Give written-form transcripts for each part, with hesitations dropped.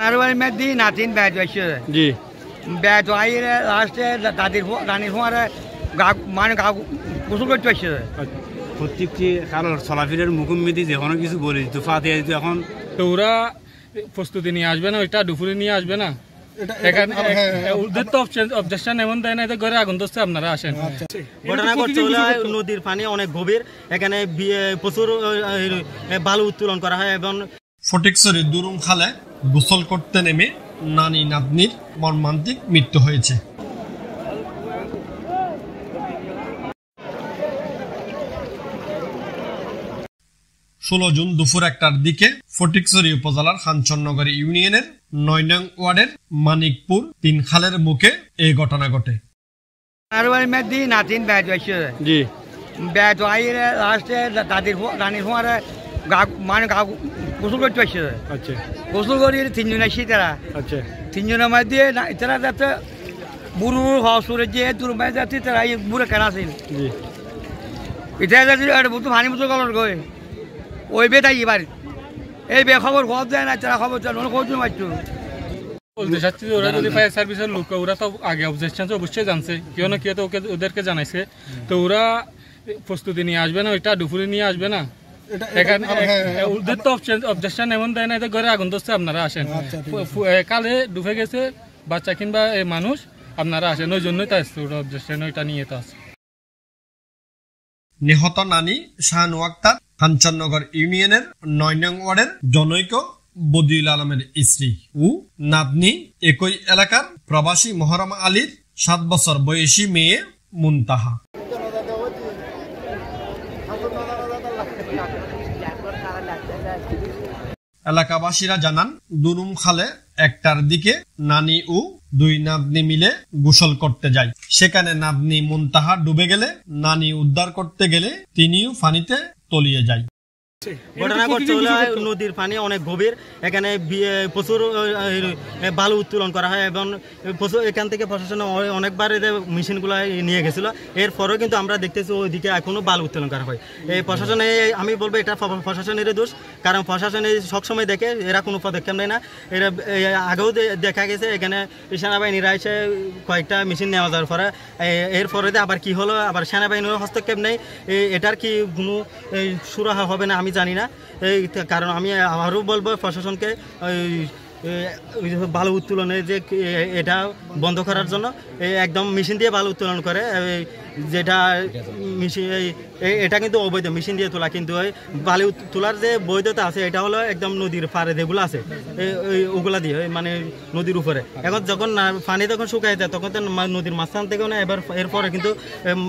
আর ওই মেদি নাতিন ব্যাট হয়েছে জি ব্যাট আইরে লাস্টে দাদির রানীর ফোয়ারে মানে গোসল করতে হয়েছে প্রত্যেকটি কারণ চলাফেরার মুখোমুখি যে কোনো কিছু বলে দিত ফাতিয়া দিত এখন তো ওরা প্রস্তুতি নিয়ে আসবে না, ওইটা দুপুরে নিয়ে আসবে না। এখানে ওদের তো অবজেকশন এমন দেয় না, ঘরে আগুন ধরছে আপনারা আসেন। ঘটনা ঘটছে নদীর পানি অনেক গভীর, এখানে প্রচুর বালু উত্তোলন করা হয় এবং ফটিকছড়ি দুরুম খালে গোসল করতে নেমে নানি নাতনির মর্মান্তিক মৃত্যু হয়েছে। জুন দুপুর 1টার দিকে ফটিকছড়ি উপজেলার খানচরনগরী ইউনিয়নের 9 নং ওয়ার্ডের মানিকপুর 3 খালের মুখে এই ঘটনা ঘটে। আর ওই মেদি নাতিন ব্যাট হয়েছে জি ব্যাট আইরে লাস্টে দাদির রানীর ফোয়ারে মানে গোসল করতে হয়েছে। আচ্ছা গোসল করি 3 জন আসি তারা, আচ্ছা 3 জনের মধ্যে তারা যাতে বুড়ো হসুরে যে দুর্বাই যাতে তারা বুড়ে কেনা আছে জি এটা যাতে ভানি মতো কলর গয়ে ওই বে তাই এবার এই বে খবর দেয় না, তারা খবর দেয় খোঁজ পাচ্ছ। বলতে চাচ্ছি যে ওরা যদি ফায়ার সার্ভিসের লোক, ওরা তো আগে অবজেকশন অবশ্যই জানছে, কেউ না কেউ তো ওদেরকে জানাইছে। তো ওরা প্রস্তুতি নিয়ে আসবে না, ওইটা দুপুরে নিয়ে আসবে না। এখানে ওদের তো অবজেকশন এমন দেয় না, ঘরে আগুন ধরছে আপনারা আসেন। কালে ডুবে গেছে বাচ্চা কিংবা মানুষ, আপনারা আসেন, ওই জন্যই তো আসছে ওরা অবজেকশন ওইটা নিয়ে তো আছে। নিহত নানি শাহানু আক্তার কাঞ্চননগর ইউনিয়নের 9 নং ওয়ার্ডের জনৈক বদিউল আলমের স্ত্রী ও নাতনি একই এলাকার প্রবাসী মহরমা আলীর 7 বছর বয়সী মেয়ে মুনতাহা। এলাকাবাসীরা জানান দুরুম খালে 1টার দিকে নানি ও 2 নাতনি মিলে গোসল করতে যায়। সেখানে নাতনি মুনতাহা ডুবে গেলে নানি উদ্ধার করতে গেলে তিনিও পানিতে তলিয়ে যায়। ঘটনা ঘটছে নদীর পানি অনেক গভীর, এখানে প্রচুর বালু উত্তোলন করা হয় এবং প্রচুর এখান থেকে প্রশাসন অনেকবার মেশিনগুলো নিয়ে গেছিল। এরপরেও কিন্তু আমরা দেখতেছি ওইদিকে এখনো বালু উত্তোলন করা হয়। এই প্রশাসনে আমি বলবো এটা প্রশাসনের দোষ, কারণ প্রশাসনে সবসময় দেখে এরা কোনো পদক্ষেপ নেয় না। এরা আগেও দেখা গেছে এখানে সেনাবাহিনীরা এসে কয়েকটা মেশিন নেওয়া যাওয়ার পরে এরপরে আবার কি হলো, আবার সেনাবাহিনীর হস্তক্ষেপ নেই। এটার কি কোনো সুরাহা হবে না আমি জানি না। এই কারণ আমি আরও বলবো প্রশাসনকে বালু উত্তোলনে যে এটা বন্ধ করার জন্য একদম মেশিন দিয়ে বালু উত্তোলন করে, যেটা মেশিন এটা কিন্তু অবৈধ, মেশিন দিয়ে তোলা। কিন্তু ওই বালু তোলার যে বৈধতা আছে এটা হলো একদম নদীর পাড়ে যেগুলো আছে ওগুলা দিয়ে, মানে নদীর উপরে। এখন যখন পানি তখন শুকায় যায় তখন তো নদীর মাঝখান থেকেও না, এরপরে কিন্তু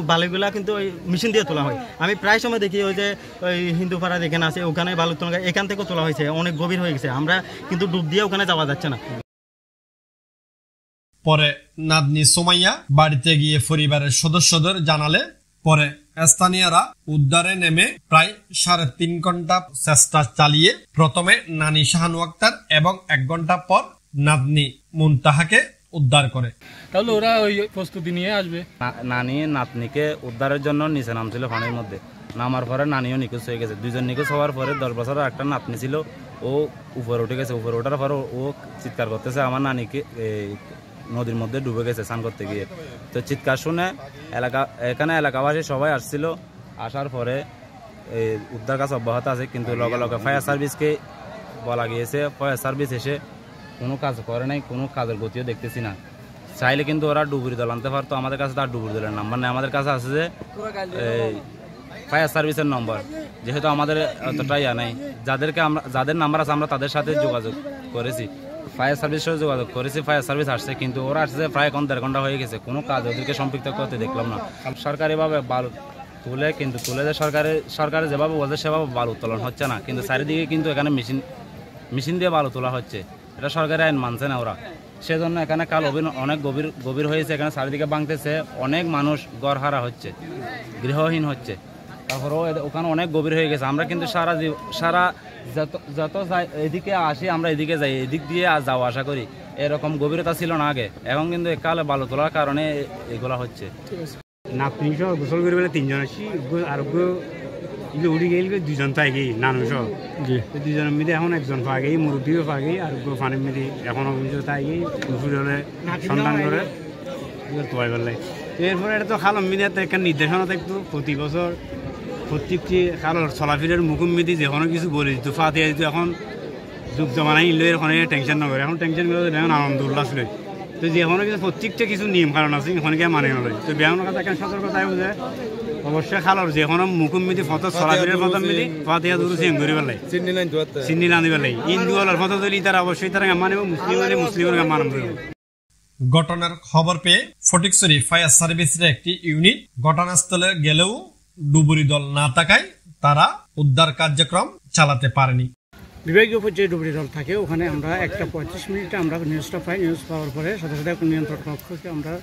বালুগুলা কিন্তু ওই মেশিন দিয়ে তোলা হয়। আমি প্রায় সময় দেখি ওই যে ওই হিন্দু পাড়া যেখানে আছে ওখানে বালু তোলা, এখান থেকেও তোলা হয়েছে, অনেক গভীর হয়ে গেছে, আমরা কিন্তু ডুব দিয়ে ওখানে যাওয়া যাচ্ছে না। পরে নাতনি সুমাইয়া বাড়িতে গিয়ে পরিবারের সদস্যদের জানালে পরে স্থানীয়রা উদ্ধারে নেমে প্রায় 3.5 ঘন্টা চেষ্টা চালিয়ে প্রথমে নানি শাহানু আক্তার এবং 1 ঘন্টা পর নাতনি মুনতাহাকে উদ্ধার করে। তাহলে ওরা ওই প্রস্তুতি নিয়ে আসবে। নানি নাতনিকে উদ্ধারের জন্য নিচে নামছিল পানির মধ্যে, নামার পরে নানিও নিখোঁজ হয়ে গেছে। 2 জন নিখোঁজ হওয়ার পরে 10 বছরের একটা নাতনি ছিল, ও উপরে উঠে গেছে। উপরে ওঠার পর ও চিৎকার করতেছে আমার নানিকে নদীর মধ্যে ডুবে গেছে স্নান করতে গিয়ে। তো চিৎকার শুনে এখানে এলাকাবাসী সবাই আসছিল। আসার পরে এই উদ্ধার কাজ অব্যাহত আছে, কিন্তু লগে লগে ফায়ার সার্ভিসকে বলা গিয়েছে, ফায়ার সার্ভিস এসে কোনো কাজ করে নাই, কোনো কাজের গতিও দেখতেছি না। চাইলে কিন্তু ওরা ডুবুরি দল আনতে পারতো, আমাদের কাছে তার ডুবুরি দলের নাম্বার নেই। আমাদের কাছে আছে যে ফায়ার সার্ভিসের নম্বর, যেহেতু আমাদের অতটা নাই, যাদের নাম্বার আছে আমরা তাদের সাথে যোগাযোগ করেছি, ফায়ার সার্ভিসের সাথে যোগাযোগ করেছি। ফায়ার সার্ভিস আসছে, কিন্তু ওরা আসছে প্রায় 1.5 ঘন্টা হয়ে গেছে, কোনো কাজ ওদেরকে সম্পৃক্ত করতে দেখলাম না। সরকারিভাবে বালু তুলে, কিন্তু তুলে যে সরকারে যেভাবে বলছে সেভাবে বালু উত্তোলন হচ্ছে না, কিন্তু চারিদিকে কিন্তু এখানে মেশিন দিয়ে বালু তোলা হচ্ছে। এটা সরকারি আইন মানছে না ওরা, সেজন্য এখানে কাল অনেক গভীর হয়েছে। এখানে চারিদিকে ভাঙতেছে, অনেক মানুষ ঘরহারা হচ্ছে, গৃহহীন হচ্ছে। তারপরেও ওখানে অনেক গভীর হয়ে গেছে। আমরা কিন্তু সারা যত এদিকে আসি আমরা এদিকে যাই, এদিক দিয়ে যাওয়া আসা করি, এরকম গভীরতা ছিল না আগে। এখন কিন্তু কালে বালু তোলার কারণে এগুলা হচ্ছে। নাতনি সহ গোসল করে বলে 3 জন আসি, আর কিন্তু উড়ি গেলে দুজন পাই গেই নানু সহ দুজনের মধ্যে এখন একজন পা গেই মুরব্বীও পা গেই আর পানির মধ্যে এখনও কিন্তু তাই গেই দুপুরে হলে সন্ধান করে তোয়াই বললাই। এরপরে এটা তো খালম মিডিয়া একটা নির্দেশনা থাকতো প্রতি বছর প্রত্যেকটি খালর চলাফেরার মুখোমুখি যে কোনো কিছু বলে দিত ফাতিয়া দিত। এখন যুগ জমানাই ইলো এখন টেনশন নকরে, এখন টেনশন করে এখন আনন্দ উল্লাস লই। তো যে কোনো কিছু প্রত্যেকটা কিছু নিয়ম কারণ আছে এখনকে মানে নলয়। তো বেহানোর কাছে একটা সতর্কতায় বুঝে অবশ্যই খালর যে কোনো মুখোমুখি ফটো চলাফেরার ফটো মিলি ফাতিয়া দূর চেঞ্জ করে পেলাই চিন্নি না দিবে লাই। হিন্দুওয়ালার ফটো তুলি তারা অবশ্যই তারা মানিব, মুসলিম হলে মুসলিমের মানব। ঘটনার খবর পেয়ে ফটিকছড়ি ফায়ার সার্ভিসের একটি ইউনিট ঘটনাস্থলে গেলেও ডুবুরি দল না থাকায় তারা উদ্ধার কার্যক্রম চালাতে পারেনি। বিভাগীয় পর্যায়ে ডুবুরি দল থাকে, ওখানে আমরা 1:35 মিনিটে আমরা নিউজটা পাই। নিউজ পাওয়ার পরে সাথে সাথে নিয়ন্ত্রণ কক্ষকে আমরা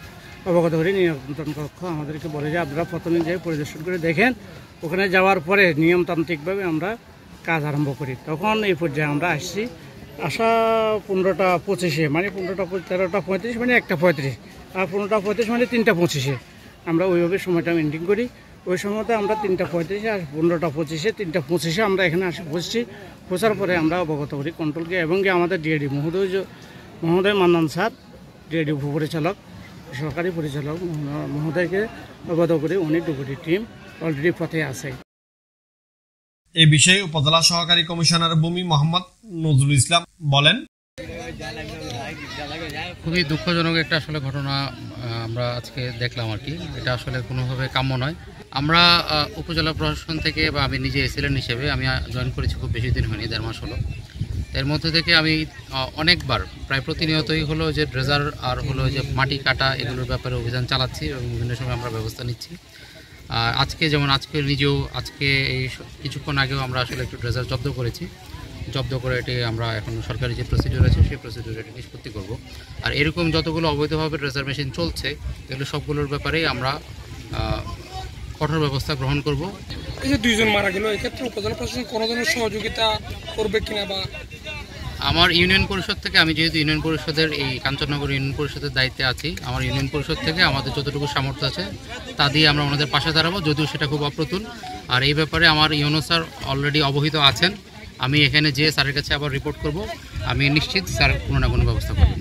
অবগত করি। নিয়ন্ত্রণ কক্ষ আমাদেরকে বলে যে আপনারা প্রথমে যেয়ে পরিদর্শন করে দেখেন, ওখানে যাওয়ার পরে নিয়মতান্ত্রিকভাবে আমরা কাজ আরম্ভ করি। তখন এই পর্যায়ে আমরা আসছি, আসা 15:25 মানে 13:35 মানে 1:35 আর 15:35 মানে 3:25 আমরা ওইভাবে সময়টা মেনটেন করি। ওই সময়তে আমরা 3:35 আর 15:25 3:25 আমরা এখানে আসি বসছি। বসার পরে আমরা অবগত করি কন্ট্রোলকে এবং আমাদের ডিএডি মহোদয় মান্নান স্যার, ডিএডি উপপরিচালক সরকারি পরিচালক মহোদয়কে অবগত করি। উনি ডুবুরি টিম অলরেডি পথে আছে। এ বিষয়ে উপজেলা সহকারী কমিশনার ভূমি মোহাম্মদ নজরুল ইসলাম বলেন, খুবই দুঃখজনক একটা আসলে ঘটনা আমরা আজকে দেখলাম আর কি। এটা আসলে কোনোভাবে কাম্য নয়। আমরা উপজেলা প্রশাসন থেকে বা আমি নিজে এসিলেন্ট হিসেবে আমি জয়েন করেছি, খুব বেশি দিন হয়নি, 1.5 মাস হলো। এর মধ্যে থেকে আমি অনেকবার প্রায় প্রতিনিয়তই হলো যে ড্রেজার আর হলো যে মাটি কাটা এগুলোর ব্যাপারে অভিযান চালাচ্ছি এবং বিভিন্ন সময় আমরা ব্যবস্থা নিচ্ছি। আজকে যেমন আজকে এই কিছুক্ষণ আগেও আমরা আসলে একটু ড্রেজার জব্দ করেছি। জব্দ করে এটি আমরা এখন সরকারি যে প্রসিডিউর আছে সেই প্রসিডিউরে এটি নিষ্পত্তি করব। আর এরকম যতগুলো অবৈধভাবে ড্রেজার মেশিন চলছে এগুলো সবগুলোর ব্যাপারেই আমরা কঠোর ব্যবস্থা গ্রহণ করব। এই যে 2 জন মারা গেল, এক্ষেত্রে উপজেলা প্রশাসন কোনো ধরনের সহযোগিতা করবে কিনা? বা আমার ইউনিয়ন পরিষদ থেকে, আমি যেহেতু ইউনিয়ন পরিষদের এই কাঞ্চননগর ইউনিয়ন পরিষদের দায়িত্বে আছি, আমার ইউনিয়ন পরিষদ থেকে আমাদের যতটুকু সামর্থ্য আছে তা দিয়ে আমরা ওনাদের পাশে দাঁড়াবো, যদিও সেটা খুব অপ্রতুল। আর এই ব্যাপারে আমার ইউনো স্যার অলরেডি অবহিত আছেন। আমি এখানে যেয়ে স্যারের কাছে আবার রিপোর্ট করব। আমি নিশ্চিত স্যার কোনো না কোনো ব্যবস্থা করবেন।